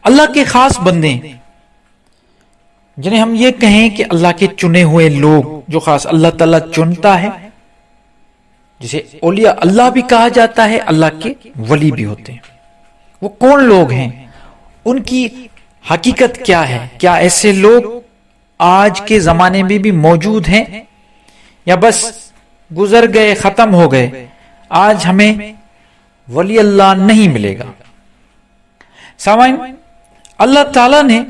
اللہ کے خاص بندے ہیں، جنہیں ہم یہ کہیں کہ اللہ کے چنے ہوئے لوگ جو خاص اللہ تعالیٰ چنتا ہے، جسے اولیاء اللہ بھی کہا جاتا ہے، اللہ کے ولی بھی ہوتے ہیں۔ وہ کون لوگ ہیں؟ ان کی حقیقت کیا ہے؟ کیا ایسے لوگ آج کے زمانے میں بھی موجود ہیں یا بس گزر گئے، ختم ہو گئے؟ آج ہمیں ولی اللہ نہیں ملے گا۔ سامعین، اللہ تعالیٰ نے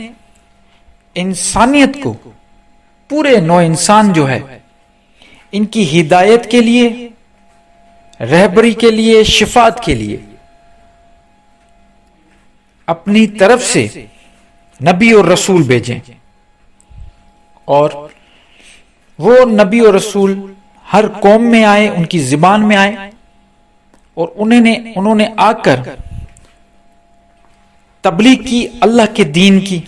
انسانیت کو، پورے نوع انسان جو ہے، ان کی ہدایت کے لیے، رہبری کے لیے، شفاعت کے لیے اپنی طرف سے نبی اور رسول بھیجیں، اور وہ نبی اور رسول ہر قوم میں آئے، ان کی زبان میں آئے، اور انہوں نے آ کر تبلیغ کی، اللہ کے دین کی،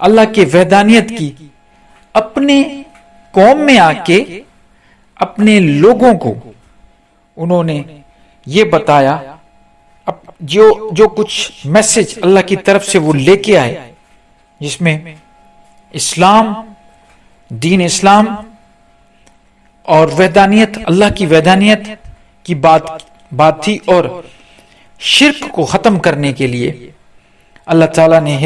اللہ کے وحدانیت کی، اپنے قوم میں آ کے اپنے لوگوں کو انہوں نے یہ بتایا، جو کچھ میسج اللہ کی طرف سے وہ لے کے آئے، جس میں اسلام، دین اسلام اور وحدانیت، اللہ کی وحدانیت کی بات تھی، اور شرک کو ختم کرنے کے لیے اللہ تعالیٰ نے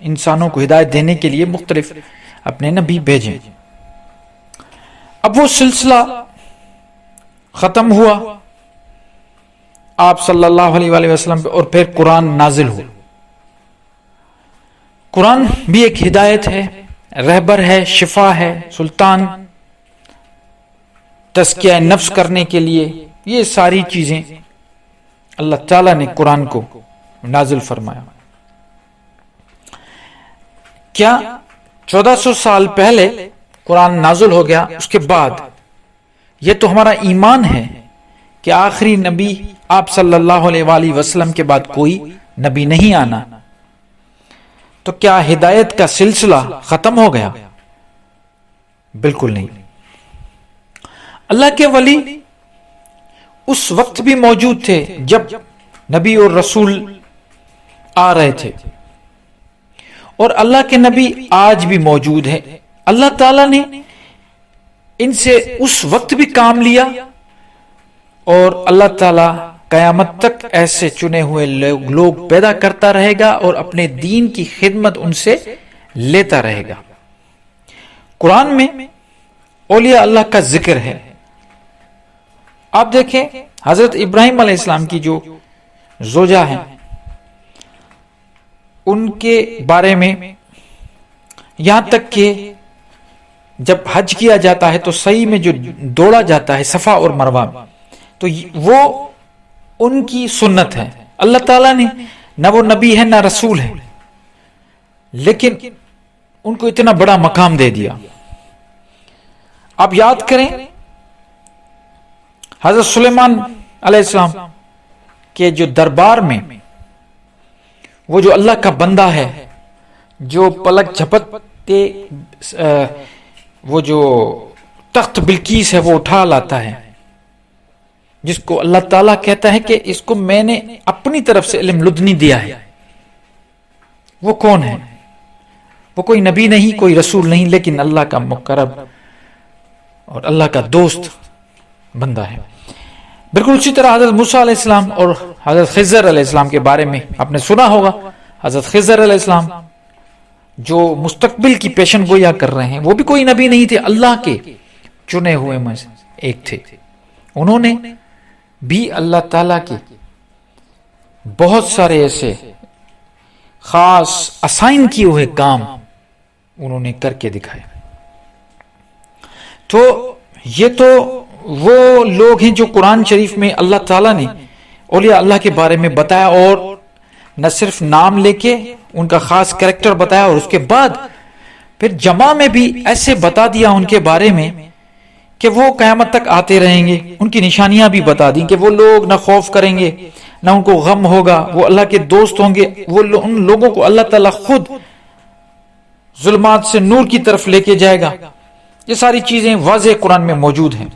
انسانوں کو ہدایت دینے کے لیے مختلف اپنے نبی بھیجے۔ اب وہ سلسلہ ختم ہوا آپ صلی اللہ علیہ وآلہ وسلم پہ، اور پھر قرآن نازل ہوا۔ قرآن بھی ایک ہدایت ہے، رہبر ہے، شفا ہے، سلطان، تزکیہ نفس کرنے کے لیے، یہ ساری چیزیں اللہ تعالیٰ نے قرآن کو نازل فرمایا۔ کیا 1400 سال پہلے قرآن نازل ہو گیا؟ اس کے بعد یہ تو ہمارا ایمان ہے کہ آخری نبی آپ صلی اللہ علیہ وآلہ وسلم کے بعد کوئی نبی نہیں آنا، تو کیا ہدایت کا سلسلہ ختم ہو گیا؟ بالکل نہیں۔ اللہ کے ولی اس وقت بھی موجود تھے جب نبی اور رسول آ رہے تھے، اور اللہ کے نبی آج بھی موجود ہے۔ اللہ تعالیٰ نے ان سے اس وقت بھی کام لیا، اور اللہ تعالیٰ قیامت تک ایسے چنے ہوئے لوگ پیدا کرتا رہے گا اور اپنے دین کی خدمت ان سے لیتا رہے گا۔ قرآن میں اولیاء اللہ کا ذکر ہے۔ آپ دیکھیں حضرت ابراہیم علیہ السلام کی جو زوجہ ہیں، ان کے بارے میں یہاں تک کہ جب حج کیا جاتا ہے تو صحیح میں جو دوڑا جاتا ہے صفا اور مروہ میں، تو وہ ان کی سنت ہے۔ اللہ تعالیٰ نے نہ وہ نبی ہے نہ رسول ہے، لیکن ان کو اتنا بڑا مقام دے دیا۔ آپ یاد کریں حضرت سلیمان علیہ السلام کے جو دربار میں وہ جو اللہ کا بندہ ہے، جو پلک جھپکتے وہ جو تخت بلقیس ہے وہ اٹھا لاتا ہے، جس کو اللہ تعالیٰ کہتا ہے کہ اس کو میں نے اپنی طرف سے علم لدنی دیا ہے۔ وہ کون ہے؟ وہ کوئی نبی نہیں، کوئی رسول نہیں، لیکن اللہ کا مقرب اور اللہ کا دوست بندہ ہے۔ بالکل اسی طرح حضرت موسیٰ علیہ السلام اور حضرت خضر علیہ السلام کے بارے میں آپ نے سنا ہوگا۔ حضرت خضر علیہ السلام جو مستقبل کی پیشن گویا کر رہے ہیں، وہ بھی کوئی نبی نہیں تھے، اللہ کے چنے ہوئے میں سے ایک تھے۔ انہوں نے بھی اللہ تعالیٰ کے بہت سارے ایسے خاص اسائن کیے ہوئے کام انہوں نے کر کے دکھائے۔ تو یہ تو وہ لوگ ہیں جو قرآن شریف میں اللہ تعالیٰ نے اولیاء اللہ کے بارے میں بتایا، اور نہ صرف نام لے کے ان کا خاص کریکٹر بتایا، اور اس کے بعد پھر جمع میں بھی ایسے بتا دیا ان کے بارے میں کہ وہ قیامت تک آتے رہیں گے۔ ان کی نشانیاں بھی بتا دیں کہ وہ لوگ نہ خوف کریں گے نہ ان کو غم ہوگا، وہ اللہ کے دوست ہوں گے، ان لوگوں کو اللہ تعالیٰ خود ظلمات سے نور کی طرف لے کے جائے گا۔ یہ ساری چیزیں واضح قرآن میں موجود ہیں۔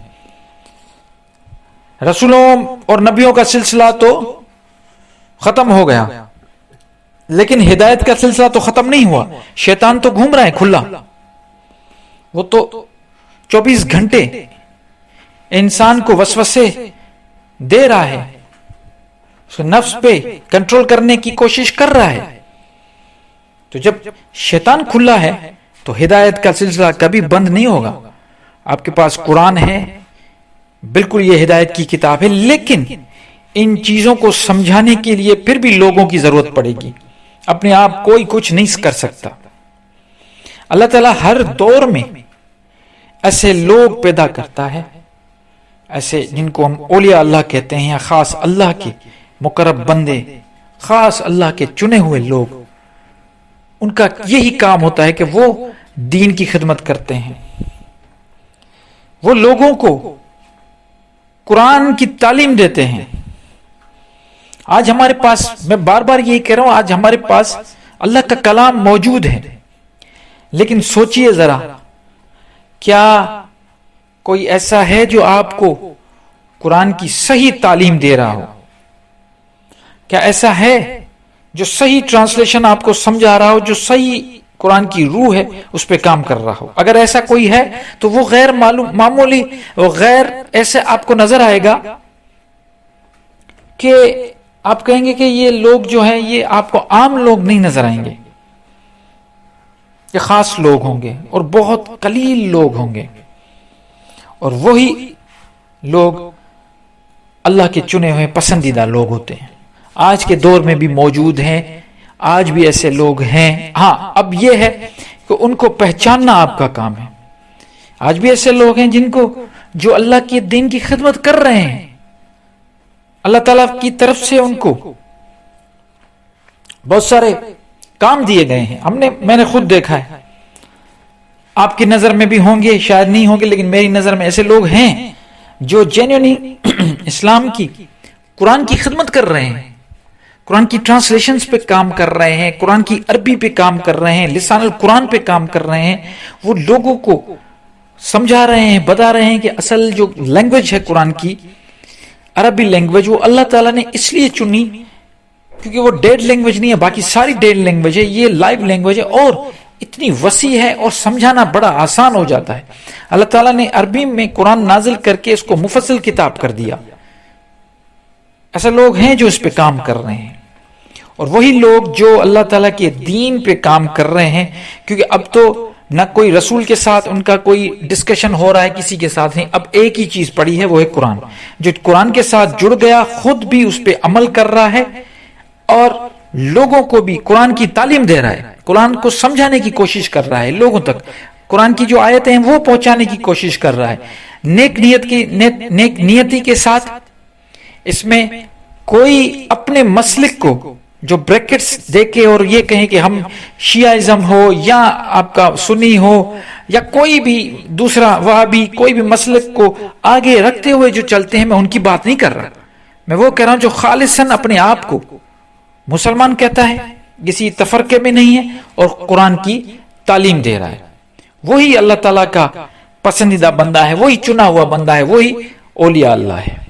رسولوں اور نبیوں کا سلسلہ تو ختم ہو گیا، لیکن ہدایت کا سلسلہ تو ختم نہیں ہوا. شیطان تو گھوم رہا ہے کھلا. وہ تو 24 گھنٹے انسان کو وسوسے دے رہا ہے, اس نفس پہ کنٹرول کرنے کی کوشش کر رہا ہے. تو جب شیطان کھلا ہے تو ہدایت کا سلسلہ کبھی بند نہیں ہوگا. آپ کے پاس قرآن ہے, بالکل یہ ہدایت کی کتاب ہے, لیکن ان چیزوں کو سمجھانے کے لیے پھر بھی لوگوں کی ضرورت پڑے گی. اپنے آپ کوئی کچھ نہیں کر سکتا. اللہ تعالیٰ ہر دور میں ایسے لوگ پیدا کرتا ہے, ایسے جن کو ہم اولیاء اللہ کہتے ہیں, یا خاص اللہ کے مقرب بندے, خاص اللہ کے چنے ہوئے لوگ. ان کا یہی کام ہوتا ہے کہ وہ دین کی خدمت کرتے ہیں, وہ لوگوں کو قرآن کی تعلیم دیتے ہیں. آج ہمارے پاس, میں بار بار یہی کہہ رہا ہوں, آج ہمارے پاس اللہ کا کلام موجود ہے, لیکن سوچئے ذرا, کیا کوئی ایسا ہے جو آپ کو قرآن کی صحیح تعلیم دے رہا ہو؟ کیا ایسا ہے جو صحیح ٹرانسلیشن آپ کو سمجھا رہا ہو, جو صحیح قرآن کی روح ہے اس پہ کام کر رہا ہو؟ اگر ایسا کوئی ہے تو وہ غیر معمولی, وہ غیر ایسے آپ کو نظر آئے گا کہ آپ کہیں گے کہ یہ لوگ جو ہیں یہ آپ کو عام لوگ نہیں نظر آئیں گے, یہ خاص لوگ ہوں گے اور بہت قلیل لوگ ہوں گے. اور وہی لوگ اللہ کے چنے ہوئے پسندیدہ لوگ ہوتے ہیں. آج کے دور میں بھی موجود ہیں, آج بھی ایسے لوگ ہیں. ہاں, اب یہ ہے کہ ان کو پہچاننا آپ کا کام ہے. آج بھی ایسے لوگ ہیں جن کو, جو اللہ کے دین کی خدمت کر رہے ہیں, اللہ تعالیٰ کی طرف سے ان کو بہت سارے کام دیے گئے ہیں. میں نے خود دیکھا ہے, آپ کی نظر میں بھی ہوں گے, شاید نہیں ہوں گے, لیکن میری نظر میں ایسے لوگ ہیں جو جینیونلی اسلام کی, قرآن کی خدمت کر رہے ہیں, قرآن کی ٹرانسلیشنز پہ کام کر رہے ہیں, قرآن کی عربی پہ کام کر رہے ہیں, لسان القرآن پہ کام کر رہے ہیں. وہ لوگوں کو سمجھا رہے ہیں, بتا رہے ہیں کہ اصل جو لینگویج ہے قرآن کی, عربی لینگویج, وہ اللہ تعالیٰ نے اس لیے چنی کیونکہ وہ ڈیڈ لینگویج نہیں ہے, باقی ساری ڈیڈ لینگویج ہے, یہ لائیو لینگویج ہے اور اتنی وسیع ہے اور سمجھانا بڑا آسان ہو جاتا ہے. اللہ تعالیٰ نے عربی میں قرآن نازل کر کے اس کو مفصل کتاب کر دیا. ایسے لوگ ہیں جو اس پہ کام کر رہے ہیں, اور وہی لوگ جو اللہ تعالیٰ کے دین پہ کام کر رہے ہیں, کیونکہ اب تو نہ کوئی رسول کے ساتھ ان کا کوئی ڈسکشن ہو رہا ہے, کسی کے ساتھ نہیں, اب ایک ہی چیز پڑی ہے, وہ ہے قرآن. جو قرآن کے ساتھ جڑ گیا خود بھی اس پہ عمل کر رہا ہے اور لوگوں کو بھی قرآن کی تعلیم دے رہا ہے, قرآن کو سمجھانے کی کوشش کر رہا ہے, لوگوں تک قرآن کی جو آیتیں ہیں وہ پہنچانے کی کوشش کر رہا ہے, نیک نیتی کے ساتھ. اس میں کوئی اپنے مسلک کو جو بریکٹس دے کے اور یہ کہیں کہ ہم شیعہ ہو یا آپ کا سنی ہو یا کوئی بھی دوسرا وہابی, کوئی بھی مسلک کو آگے رکھتے ہوئے جو چلتے ہیں, میں ان کی بات نہیں کر رہا. میں وہ کہہ رہا ہوں جو خالصاً اپنے آپ کو مسلمان کہتا ہے, کسی تفرقے میں نہیں ہے اور قرآن کی تعلیم دے رہا ہے. وہی اللہ تعالیٰ کا پسندیدہ بندہ ہے, وہی چنا ہوا بندہ ہے, وہی اولیاء اللہ ہے.